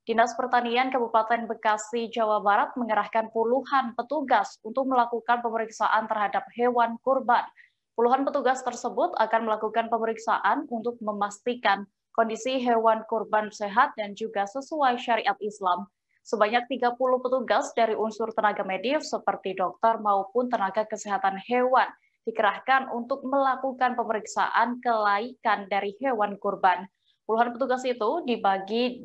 Dinas Pertanian Kabupaten Bekasi, Jawa Barat mengerahkan puluhan petugas untuk melakukan pemeriksaan terhadap hewan kurban. Puluhan petugas tersebut akan melakukan pemeriksaan untuk memastikan kondisi hewan kurban sehat dan juga sesuai syariat Islam. Sebanyak 30 petugas dari unsur tenaga medis seperti dokter maupun tenaga kesehatan hewan dikerahkan untuk melakukan pemeriksaan kelaikan dari hewan kurban. Puluhan petugas itu dibagi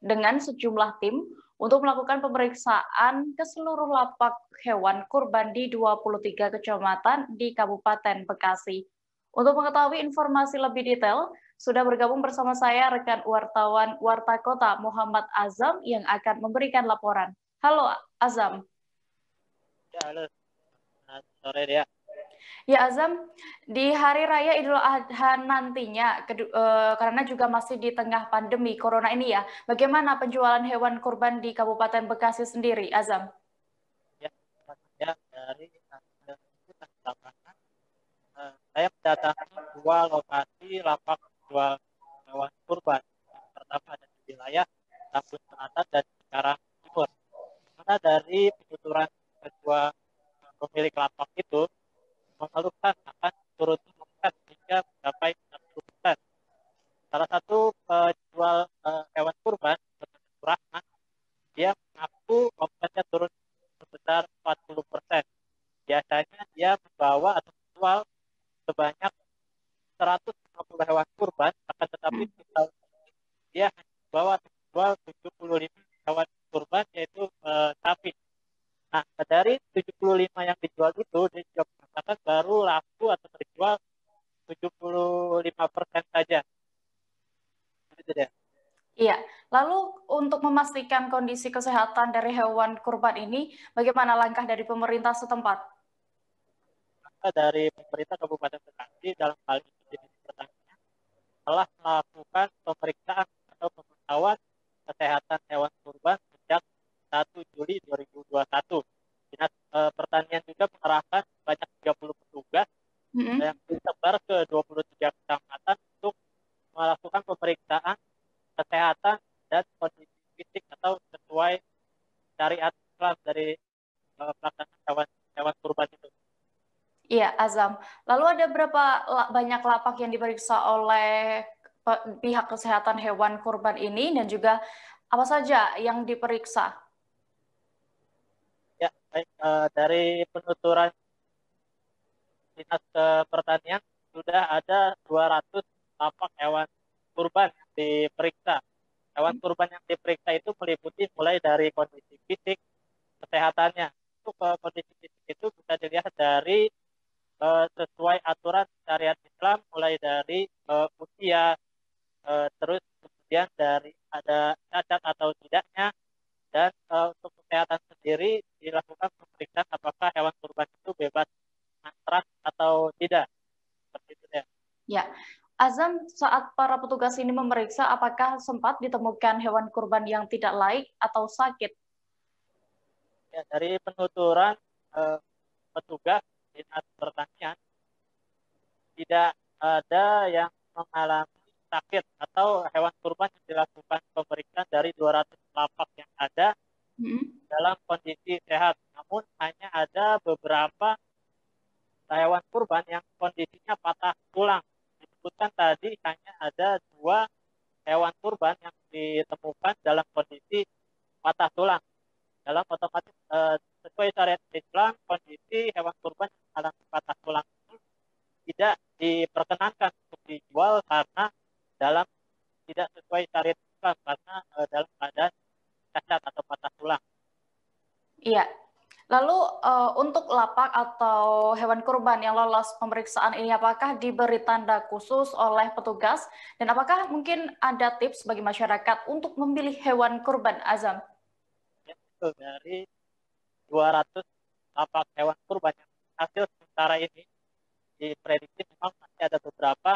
dengan sejumlah tim untuk melakukan pemeriksaan ke seluruh lapak hewan kurban di 23 kecamatan di Kabupaten Bekasi. Untuk mengetahui informasi lebih detail, sudah bergabung bersama saya rekan wartawan Warta Kota Muhammad Azam yang akan memberikan laporan. Halo Azam. Ya, halo. Selamat sore ya. Ya Azam, di Hari Raya Idul Adha nantinya, karena juga masih di tengah pandemi Corona ini ya, bagaimana penjualan hewan kurban di Kabupaten Bekasi sendiri, Azam? Ya, dari lapangan, saya mendatangi dua lokasi lapak jual hewan kurban. Yang pertama ada di wilayah Tambun Selatan dan Cikarang Timur. Karena dari penuturan kedua pemilik lapak itu mengeluhkan akan turunnya omset hingga mencapai 60%. Salah satu penjual hewan kurban, Rahman, dia mengaku omsetnya turun sebesar 40%. Biasanya dia membawa atau menjual sebanyak 150 hewan kurban, akan tetapi di tahun ini dia hanya membawa atau menjual 75 hewan kurban, yaitu sapi. Nah, dari 75 yang dijual itu, dia juga mengatakan baru laku atau terjual 75% saja. Itu dia. Iya, lalu untuk memastikan kondisi kesehatan dari hewan kurban ini, bagaimana langkah dari pemerintah setempat? Maka dari pemerintah Kabupaten Bekasi dalam hal ini Dinas Pertanian telah melakukan pemeriksaan atau pemantauan kesehatan hewan kurban sejak 1 Juli 2021. Dinas Pertanian juga mengerahkan sebanyak 30 petugas yang disebar ke 23 kecamatan untuk melakukan pemeriksaan kesehatan dan kondisi fisik atau sesuai syariat Islam dari pelaksanaan hewan kurban itu. Iya, Azam. Lalu ada berapa banyak lapak yang diperiksa oleh pihak kesehatan hewan kurban ini dan juga apa saja yang diperiksa? Ya, baik, dari penuturan Dinas Pertanian sudah ada 200 lapak hewan kurban yang diperiksa. Hewan kurban yang diperiksa itu meliputi mulai dari kondisi fisik, kesehatannya. Untuk kondisi fisik itu bisa dilihat dari sesuai aturan syariat Islam, mulai dari usia, terus kemudian dari ada cacat atau tidaknya, dan untuk kesehatan sendiri dilakukan pemeriksaan apakah hewan kurban itu bebas antrak atau tidak. Seperti itu ya. Ya, Azam, saat para petugas ini memeriksa, apakah sempat ditemukan hewan kurban yang tidak laik atau sakit? Ya, dari penuturan petugas Dinas Pertanian tidak ada yang mengalami sakit atau hewan kurban yang dilakukan pemeriksaan dari 200 lapak yang ada dalam kondisi sehat. Namun hanya ada beberapa hewan kurban yang kondisinya patah tulang. Disebutkan tadi hanya ada 2 hewan kurban yang ditemukan dalam kondisi patah tulang. Dalam otomatis sesuai syariat Islam, kondisi hewan kurban yang mengalami patah tulang itu tidak diperkenankan untuk dijual karena dalam tidak sesuai syariat Islam, karena dalam keadaan cacat atau patah tulang. Iya. Lalu untuk lapak atau hewan kurban yang lolos pemeriksaan ini, apakah diberi tanda khusus oleh petugas? Dan apakah mungkin ada tips bagi masyarakat untuk memilih hewan kurban, Azam? Ya, itu dari 200 lapak hewan kurban yang hasil sementara ini diprediksi memang masih ada beberapa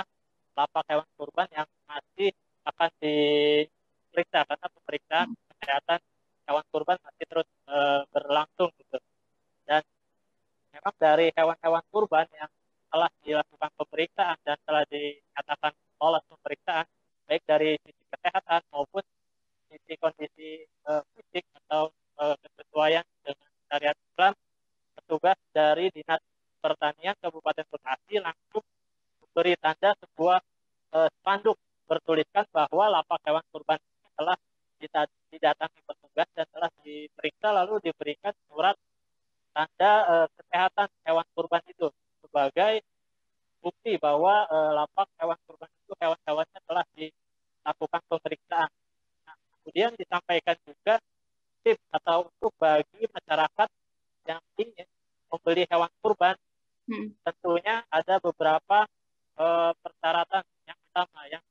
lapak hewan kurban yang masih akan diperiksa karena pemeriksaan kesehatan hewan kurban masih terus berlangsung gitu. Dan memang dari hewan-hewan kurban yang telah dilakukan pemeriksaan dan telah dinyatakan lolos pemeriksaan baik dari sisi kesehatan maupun fisik atau kesesuaian dengan syariat Islam, petugas dari Dinas Pertanian Kabupaten Bekasi langsung beri tanda sebuah spanduk bertuliskan bahwa lapak hewan kurban telah didatangi petugas dan telah diperiksa, lalu diberikan surat tanda kesehatan hewan kurban itu sebagai bukti bahwa lapak hewan kurban itu hewan-hewannya telah dilakukan pemeriksaan. Nah, kemudian disampaikan juga tips atau untuk bagi masyarakat yang ingin membeli hewan kurban, tentunya ada beberapa persyaratan. Yang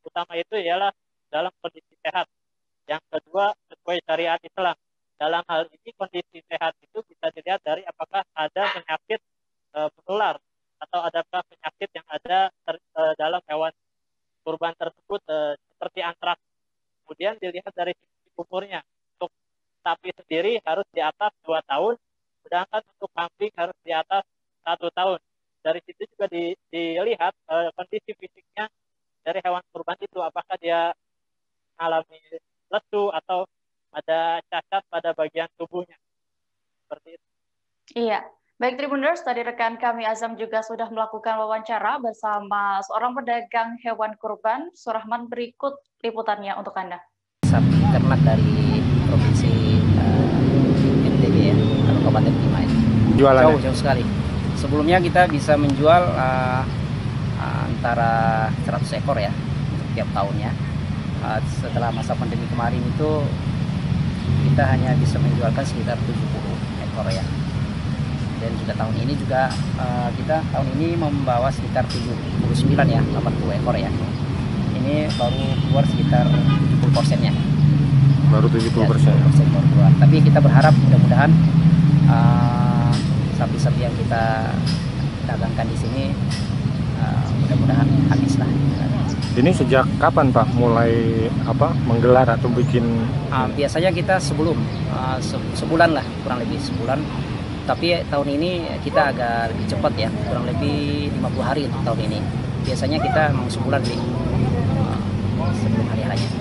utama itu ialah dalam kondisi sehat. Yang kedua, sesuai syariat Islam. Dalam hal ini kondisi sehat itu bisa dilihat dari apakah ada penyakit menular atau adakah penyakit yang ada dalam hewan kurban tersebut seperti antraks. Kemudian dilihat dari sisi umurnya. Untuk sapi sendiri harus di atas 2 tahun, sedangkan untuk kambing harus di atas 1 tahun. Dari situ juga dilihat kondisi fisiknya dari hewan kurban itu, apakah dia mengalami lesu atau ada cacat pada bagian tubuhnya. Seperti itu. Iya. Baik Tribuners, tadi rekan kami Azam juga sudah melakukan wawancara bersama seorang pedagang hewan kurban. Surahman, berikut liputannya untuk Anda. Sapi ternak dari provinsi NTB ya, Kabupaten Timai. Jualannya? Jauh sekali. Sebelumnya kita bisa menjual antara 100 ekor ya untuk tiap tahunnya. Setelah masa pandemi kemarin itu kita hanya bisa menjualkan sekitar 70 ekor ya. Dan juga tahun ini juga kita tahun ini membawa sekitar 79 ya, 80 ekor ya. Ini baru keluar sekitar 70%-nya. Baru 70%. Ya, 70% baru keluar. Tapi kita berharap mudah-mudahan sapi-sapi yang kita dagangkan di sini mudah-mudahan habis lah. Ini sejak kapan Pak mulai menggelar atau bikin? Biasanya kita sebelum sebulan lah, kurang lebih sebulan. Tapi tahun ini kita agak lebih cepat ya, kurang lebih 50 hari untuk tahun ini. Biasanya kita memang sebulan sih sebelum hari-harinya.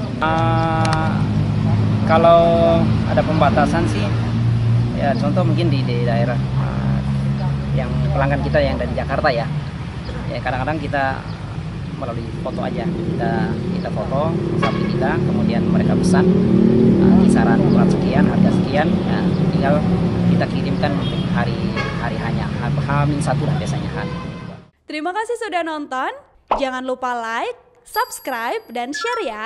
Kalau ada pembatasan sih, ya contoh mungkin di daerah yang pelanggan kita yang dari Jakarta ya. Ya kadang-kadang kita melalui foto aja, kita foto sapi kita, kemudian mereka pesan kisaran ukuran sekian, harga sekian, ya, tinggal kita kirimkan untuk hari hanya H-1 lah biasanya hari. Terima kasih sudah nonton, jangan lupa like, subscribe, dan share ya.